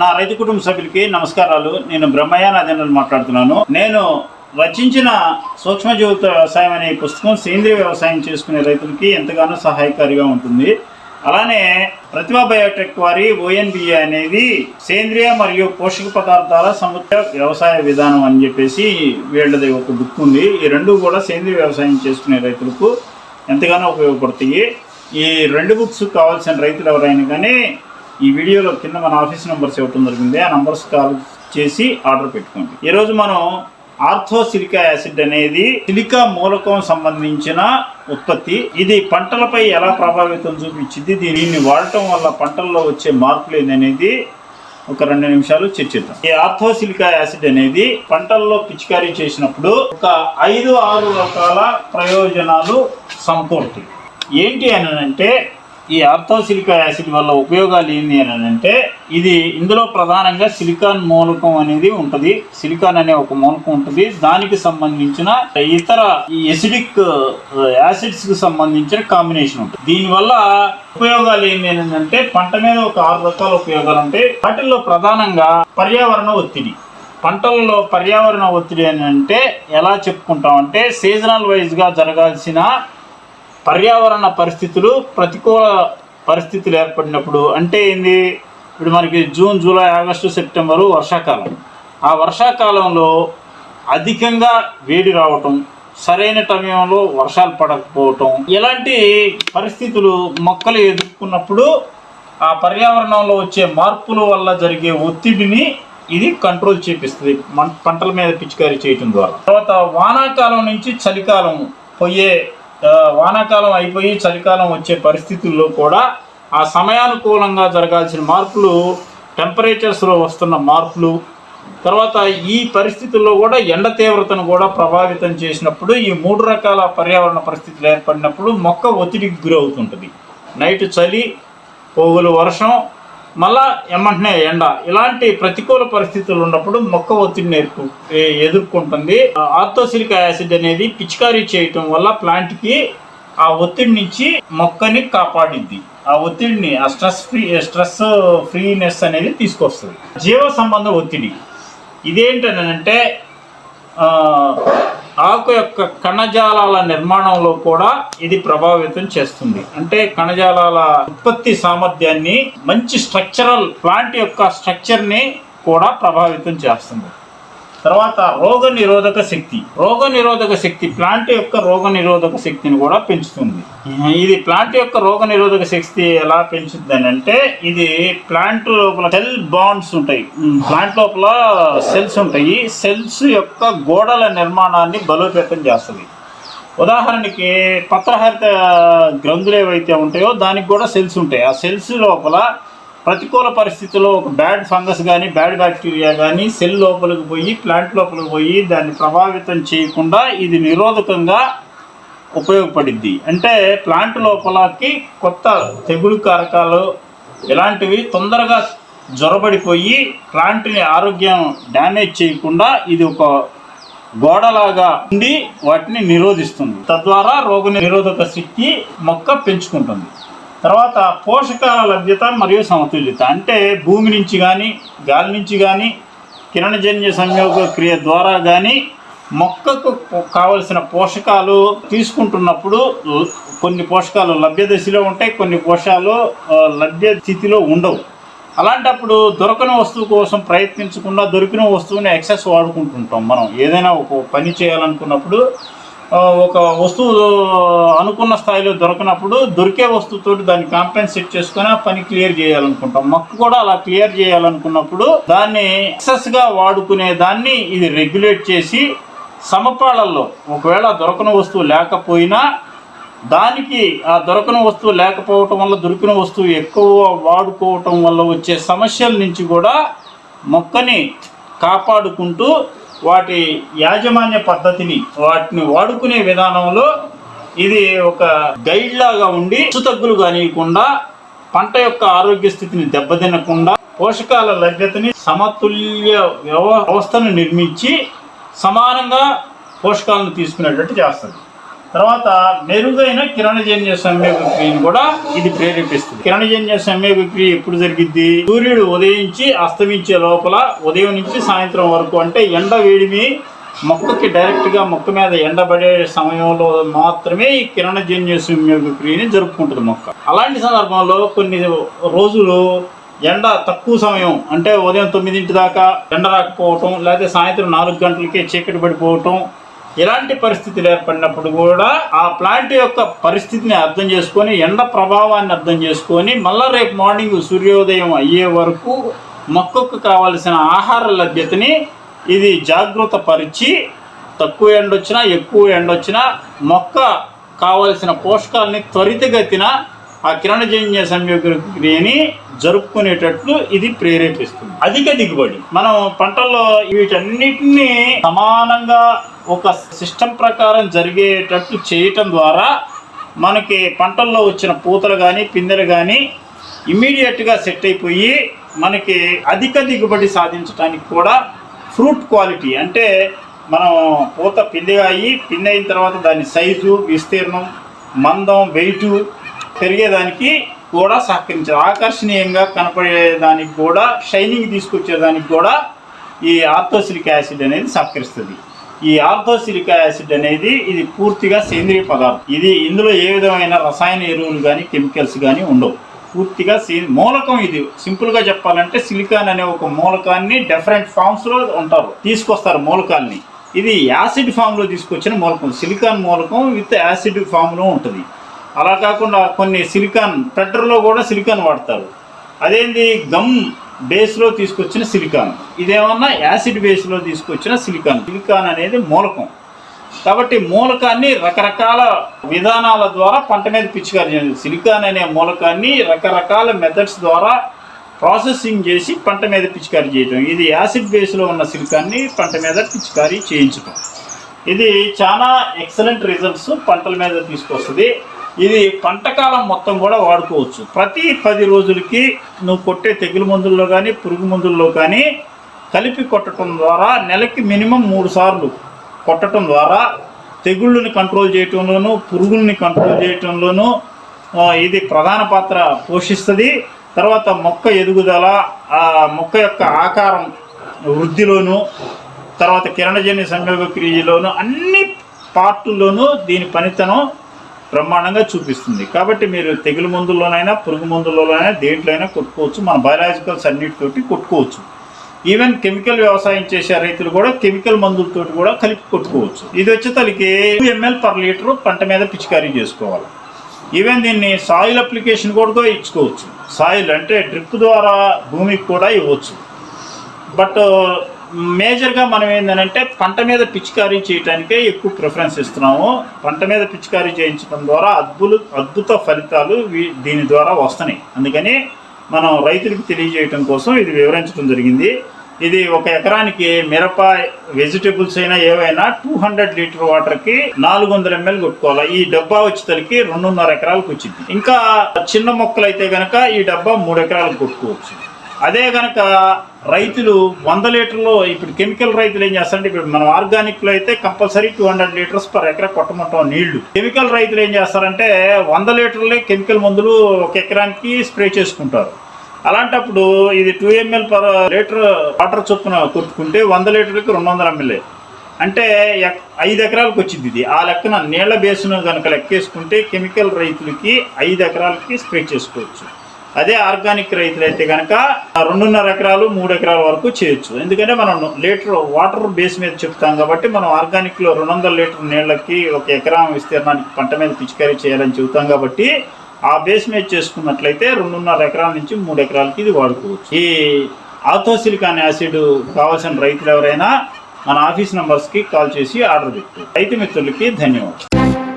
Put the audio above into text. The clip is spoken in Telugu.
నా రైతు కుటుంబ సభ్యులకి నమస్కారాలు. నేను బ్రహ్మయ్య నాదేంద్రన్ మాట్లాడుతున్నాను. నేను రచించిన సూక్ష్మజీవిత వ్యవసాయం అనే పుస్తకం సేంద్రియ వ్యవసాయం చేసుకునే రైతులకి ఎంతగానో సహాయకారిగా ఉంటుంది. అలానే ప్రతిభా బయోటెక్ వారి ONBA అనేది సేంద్రియ మరియు పోషక పదార్థాల సముద్ర వ్యవసాయ విధానం అని చెప్పేసి వీళ్ళది ఒక బుక్ ఉంది. ఈ రెండు కూడా సేంద్రియ వ్యవసాయం చేసుకునే రైతులకు ఎంతగానో ఉపయోగపడతాయి. ఈ రెండు బుక్స్ కావాల్సిన రైతులు ఎవరైనా కానీ ఈ వీడియోలో కింద మన ఆఫీస్ నెంబర్స్ ఇవ్వటం జరిగింది. ఆ నెంబర్స్ కాల్ చేసి ఆర్డర్ పెట్టుకోండి. ఈరోజు మనం ఆర్థోసిలికా యాసిడ్ అనేది సిలికా మూలకం సంబంధించిన ఉత్పత్తి. ఇది పంటలపై ఎలా ప్రభావితం చూపించింది, దీనిని వాడటం వల్ల పంటల్లో వచ్చే మార్పులు ఏందనేది ఒక 2 నిమిషాలు చర్చిద్దాం. ఈ ఆర్థోసిలికా యాసిడ్ అనేది పంటల్లో పిచికారీ చేసినప్పుడు ఒక 5-6 రకాల ప్రయోజనాలు సమకూరుతాయి. ఏంటి అని అంటే ఈ ఆర్థోసిలికా యాసిడ్ వల్ల ఉపయోగాలు ఏంటి అని అంటే ఇందులో ప్రధానంగా సిలికాన్ మూలకం అనేది ఉంటుంది. సిలికాన్ అనే ఒక మూలకం ఉంటుంది. దానికి సంబంధించిన ఇతర ఈ ఎసిడిక్ యాసిడ్స్ కి సంబంధించిన కాంబినేషన్ ఉంటుంది. దీనివల్ల ఉపయోగాలు ఏంటి అని అంటే పంట మీద ఒక 6 రకాల ఉపయోగాలు ఉంటాయి. వాటిల్లో ప్రధానంగా పర్యావరణ ఒత్తిడి. పంటల్లో పర్యావరణ ఒత్తిడి అని అంటే ఎలా చెప్పుకుంటాం అంటే సీజనల్ వైజ్గా జరగాల్సిన పర్యావరణ పరిస్థితులు, ప్రతికూల పరిస్థితులు ఏర్పడినప్పుడు అంటే ఏంది, ఇప్పుడు మనకి జూన్, జూలై, ఆగస్టు, సెప్టెంబరు వర్షాకాలం. ఆ వర్షాకాలంలో అధికంగా వేడి రావటం, సరైన సమయంలో వర్షాలు పడకపోవటం, ఇలాంటి పరిస్థితులు మొక్కలు ఎదుర్కొన్నప్పుడు ఆ పర్యావరణంలో వచ్చే మార్పుల వల్ల జరిగే ఒత్తిడిని ఇది కంట్రోల్ చేపిస్తుంది పంటల మీద పిచికారీ చేయటం ద్వారా. తర్వాత వానాకాలం నుంచి చలికాలం వానాకాలం అయిపోయి చలికాలం వచ్చే పరిస్థితుల్లో కూడా ఆ సమయానుకూలంగా జరగాల్సిన మార్పులు, టెంపరేచర్స్లో వస్తున్న మార్పులు, తర్వాత ఈ పరిస్థితుల్లో కూడా ఎండ తీవ్రతను కూడా ప్రభావితం చేసినప్పుడు ఈ 3 రకాల పర్యావరణ పరిస్థితులు ఏర్పడినప్పుడు మొక్క ఒత్తిడికి గురవుతుంటుంది. నైట్ చలి, పొగులు వర్షం, మళ్ళా ఎమ్మంటనే ఎండ, ఇలాంటి ప్రతికూల పరిస్థితులు ఉన్నప్పుడు మొక్క ఒత్తిడిని ఎదుర్కొంటుంది. ఆర్థోసిలికా యాసిడ్ అనేది పిచికారీ చేయటం వల్ల ప్లాంట్కి ఆ ఒత్తిడి నుంచి మొక్కని కాపాడిద్ది. ఆ ఒత్తిడిని, ఆ స్ట్రెస్ ఫ్రీనెస్ అనేది తీసుకొస్తుంది. జీవ సంబంధ ఒత్తిడి ఇదేంటనంటే ఆకు యొక్క కణజాలాల నిర్మాణంలో కూడా ఇది ప్రభావితం చేస్తుంది. అంటే కణజాలాల ఉత్పత్తి సామర్థ్యాన్ని, మంచి ప్లాంట్ యొక్క స్ట్రక్చర్ని కూడా ప్రభావితం చేస్తుంది. తర్వాత రోగ నిరోధక శక్తి ప్లాంట్ యొక్క రోగ నిరోధక శక్తిని కూడా పెంచుతుంది. ఇది ప్లాంట్ యొక్క రోగ నిరోధక శక్తి ఎలా పెంచుతుంది అని అంటే ఇది ప్లాంట్ లోపల సెల్ బాండ్స్ ఉంటాయి. ప్లాంట్ లోపల సెల్స్ ఉంటాయి. సెల్స్ యొక్క గోడల నిర్మాణాన్ని బలోపేతం చేస్తుంది. ఉదాహరణకి పత్రహరిత గ్రంథులు ఏవైతే ఉంటాయో దానికి కూడా సెల్స్ ఉంటాయి. ఆ సెల్స్ లోపల ప్రతికూల పరిస్థితుల్లో ఒక బ్యాడ్ ఫంగస్ కానీ, బ్యాడ్ బ్యాక్టీరియా కానీ సెల్ లోపలికి పోయి, ప్లాంట్ లోపలికి పోయి దాన్ని ప్రభావితం చేయకుండా ఇది నిరోధకంగా ఉపయోగపడిద్ది. అంటే ప్లాంట్ లోపలకి కొత్త తెగులు కారకాలు ఇలాంటివి తొందరగా జ్వరబడిపోయి ప్లాంట్ని ఆరోగ్యం డ్యామేజ్ చేయకుండా ఇది ఒక గోడలాగా ఉండి వాటిని నిరోధిస్తుంది. తద్వారా రోగ నిరోధక శక్తి మొక్క పెంచుకుంటుంది. తర్వాత పోషకాల లభ్యత మరియు సమతుల్యత. అంటే భూమి నుంచి కానీ, గాలి నుంచి కానీ, కిరణజన్య సంయోగ క్రియ ద్వారా కానీ మొక్కకు కావలసిన పోషకాలు తీసుకుంటున్నప్పుడు కొన్ని పోషకాలు లభ్య దశలో ఉంటాయి, కొన్ని పోషకాలు లభ్య స్థితిలో ఉండవు. అలాంటప్పుడు దొరకని వస్తువు కోసం ప్రయత్నించకుండా దొరికిన వస్తువుని ఎక్సెస్ వాడుకుంటుంటాం. మనం ఏదైనా ఒక పని చేయాలనుకున్నప్పుడు ఒక వస్తువు అనుకున్న స్థాయిలో దొరకనప్పుడు దొరికే వస్తువుతో దాన్ని కాంపెన్సేట్ చేసుకొని ఆ పని క్లియర్ చేయాలనుకుంటాం. మొక్క కూడా అలా క్లియర్ చేయాలనుకున్నప్పుడు దాన్ని ఎక్సెస్గా వాడుకునే దాన్ని ఇది రెగ్యులేట్ చేసి సమపాళల్లో ఒకవేళ దొరకని వస్తువు లేకపోయినా దానికి ఆ దొరకని వస్తువు లేకపోవటం వల్ల దొరికిన వస్తువు ఎక్కువ వాడుకోవటం వల్ల వచ్చే సమస్యల నుంచి కూడా మొక్కని కాపాడుకుంటూ వాటి యాజమాన్య పద్ధతిని, వాటిని వాడుకునే విధానంలో ఇది ఒక గైడ్ లాగా ఉండి తగ్గులు కానివ్వకుండా, పంట యొక్క ఆరోగ్య స్థితిని దెబ్బతినకుండా, పోషకాల లభ్యతని సమతుల్య వ్యవస్థను నిర్మించి సమానంగా పోషకాలను తీసుకునేటట్టు చేస్తుంది. తర్వాత మెరుగైన కిరణజన్య సంయోగక్రియను కూడా ఇది ప్రేరేపిస్తుంది. కిరణజన్య సంయోగక్రియ ఎప్పుడు జరిగిద్ది? సూర్యుడు ఉదయించి అస్తమించే లోపల, ఉదయం నుంచి సాయంత్రం వరకు, అంటే ఎండ వేడిమి మొక్కకి డైరెక్ట్గా మొక్క మీద ఎండబడే సమయంలో మాత్రమే ఈ కిరణజన్య సంయోగక్రియని జరుపుకుంటుంది మొక్క. అలాంటి సందర్భంలో కొన్ని రోజులు ఎండ తక్కువ సమయం, అంటే ఉదయం 9 దాకా ఎండ రాకపోవటం, లేకపోతే సాయంత్రం 4 గంటలకే చీకటి పడిపోవటం, ఇలాంటి పరిస్థితులు ఏర్పడినప్పుడు కూడా ఆ ప్లాంట్ యొక్క పరిస్థితిని అర్థం చేసుకొని, ఎండ ప్రభావాన్ని అర్థం చేసుకొని, మళ్ళీ రేపు మార్నింగ్ సూర్యోదయం అయ్యే వరకు మొక్కకు కావలసిన ఆహార లభ్యతని ఇది జాగృత పరిచి, తక్కువ ఎండ వచ్చినా ఎక్కువ ఎండ వచ్చినా మొక్క కావలసిన పోషకాలని త్వరితగతిన ఆ కిరణజన్య సంయోగక్రియని జరుపుకునేటట్లు ఇది ప్రేరేపిస్తుంది. అధిక దిగుబడి, మనం పంటల్లో వీటన్నిటిని సమానంగా ఒక సిస్టమ్ ప్రకారం జరిగేటట్లు చేయటం ద్వారా మనకి పంటల్లో వచ్చిన పూతలు కానీ పిందెలు కానీ ఇమ్మీడియట్గా సెట్ అయిపోయి మనకి అధిక దిగుబడి సాధించడానికి కూడా ఫ్రూట్ క్వాలిటీ, అంటే మనం పూత పిందె అయిన తర్వాత దాని సైజు, విస్తీర్ణం, మందం, వెయిటు పెరిగేదానికి కూడా సహకరించారు. ఆకర్షణీయంగా కనపడేదానికి కూడా, షైనింగ్ తీసుకొచ్చేదానికి కూడా ఈ ఆర్థోసిలిక్ యాసిడ్ అనేది సహకరిస్తుంది. ఈ ఆర్థోసిలిక్ యాసిడ్ అనేది ఇది పూర్తిగా సేంద్రియ పదార్థం. ఇందులో ఏ విధమైన రసాయన ఎరువులు కానీ కెమికల్స్ కానీ ఉండవు. పూర్తిగా మూలకం. ఇది సింపుల్గా చెప్పాలంటే సిలికాన్ అనే ఒక మూలకాన్ని డిఫరెంట్ ఫామ్స్లో తీసుకొస్తారు మూలకాల్ని. ఇది యాసిడ్ ఫామ్లో తీసుకొచ్చిన మూలకం. సిలికాన్ మూలకం విత్ యాసిడ్ ఫామ్లో ఉంటుంది. అలా కాకుండా కొన్ని సిలికాన్ పెట్రోల్లో కూడా సిలికాన్ వాడతారు. అదేంటి గమ్ బేస్లో తీసుకొచ్చిన సిలికాన్, ఇదేమన్నా యాసిడ్ బేస్లో తీసుకొచ్చిన సిలికాన్. సిలికాన్ అనేది మూలకం. కాబట్టి మూలకాన్ని రకరకాల విధానాల ద్వారా పంట మీద పిచికారీ చేయాలి. సిలికాన్ అనే మూలకాన్ని రకరకాల మెథడ్స్ ద్వారా ప్రాసెసింగ్ చేసి పంట మీద పిచికారీ చేయటం. ఇది యాసిడ్ బేస్లో ఉన్న సిలికాన్ని పంట మీద పిచికారీ చేయించటం. ఇది చాలా ఎక్సలెంట్ రిజల్ట్స్ పంటల మీద తీసుకొస్తుంది. ఇది పంటకాలం మొత్తం కూడా వాడుకోవచ్చు. ప్రతి 10 రోజులకి నువ్వు కొట్టే తెగులు మందుల్లో కానీ పురుగు మందుల్లో కానీ కలిపి కొట్టడం ద్వారా నెలకి మినిమం 3 సార్లు కొట్టడం ద్వారా తెగుళ్ళని కంట్రోల్ చేయటంలోనూ పురుగుల్ని కంట్రోల్ చేయటంలోనూ ఇది ప్రధాన పాత్ర పోషిస్తుంది. తర్వాత మొక్క ఎదుగుదల, మొక్క యొక్క ఆకారం వృద్ధిలోను, తర్వాత కిరణజన్య సంయోగక్రియలోను అన్ని పార్టుల్లోనూ దీని పనితనం బ్రహ్మాండంగా చూపిస్తుంది. కాబట్టి మీరు తెగులు మందుల్లోనైనా పురుగు మందుల్లోనైనా దేంట్లోనైనా కొట్టుకోవచ్చు. మన బయలాజికల్స్ అన్నిటితోటి కొట్టుకోవచ్చు. ఈవెన్ కెమికల్ వ్యవసాయం చేసే రైతులు కూడా కెమికల్ మందులతో కూడా కలిపి కొట్టుకోవచ్చు. ఇది వచ్చేతలకి 2 ml/లీటర్ పంట మీద పిచికారీ చేసుకోవాలి. ఈవెన్ దీన్ని సాయిల్ అప్లికేషన్ కూడా ఇచ్చుకోవచ్చు. సాయిల్ అంటే డ్రిప్ ద్వారా భూమికి కూడా ఇవ్వచ్చు. బట్ మేజర్గా మనం ఏంటంటే పంట మీద పిచికారీ చేయడానికే ఎక్కువ ప్రిఫరెన్స్ ఇస్తున్నాము. పంట మీద పిచికారీ చేయించడం ద్వారా అద్భుత ఫలితాలు దీని ద్వారా వస్తున్నాయి. అందుకని మనం రైతులకు తెలియజేయటం కోసం ఇది వివరించడం జరిగింది. ఇది 1 ఎకరానికి మిరప, వెజిటేబుల్స్ అయినా ఏవైనా 200 లీటర్ వాటర్కి 400 ml కొట్టుకోవాలి. ఈ డబ్బా వచ్చేసరికి 2.5 ఎకరాలకు వచ్చింది. ఇంకా చిన్న మొక్కలు అయితే కనుక ఈ డబ్బా 3 ఎకరాలకు కొట్టుకోవచ్చు. అదే కనుక రైతులు 100 లీటర్లు, ఇప్పుడు కెమికల్ రైతులు ఏం చేస్తారంటే, ఇప్పుడు మనం ఆర్గానిక్లో అయితే కంపల్సరీ 200 లీటర్స్ పర్ ఎకరా కొట్టమంటాం నీళ్లు. కెమికల్ రైతులు ఏం చేస్తారంటే 100 లీటర్లే కెమికల్ మందులు 1 ఎకరానికి స్ప్రే చేసుకుంటారు. అలాంటప్పుడు ఇది 2 ml/లీటర్ వాటర్ చొప్పున కొట్టుకుంటే 100 లీటర్లకి 200 ml అంటే 5 ఎకరాలకు వచ్చింది. ఇది ఆ లెక్కన నీళ్ల బేసును కనుక లెక్కేసుకుంటే కెమికల్ రైతులకి 5 ఎకరాలకి స్ప్రే చేసుకోవచ్చు. అదే ఆర్గానిక్ రైతులు అయితే కనుక 2.5 ఎకరాలు 3 ఎకరాల వరకు చేయొచ్చు. ఎందుకంటే మనం లీటర్ వాటర్ బేస్ మీద చెప్తాం కాబట్టి మనం ఆర్గానిక్లో 200 లీటర్ నీళ్ళకి 1 ఎకరా విస్తీర్ణానికి పంట మీద పిచికారీ చేయాలని చెబుతాం కాబట్టి ఆ బేస్ మీద చేసుకున్నట్లయితే 2.5 ఎకరాల నుంచి 3 ఎకరాలకి ఇది వాడుకోవచ్చు. ఈ ఆర్థోసిలికాన్ యాసిడ్ కావాల్సిన రైతులు ఎవరైనా మన ఆఫీస్ నంబర్స్కి కాల్ చేసి ఆర్డర్ పెట్టు. రైతు మిత్రులకి ధన్యవాదాలు.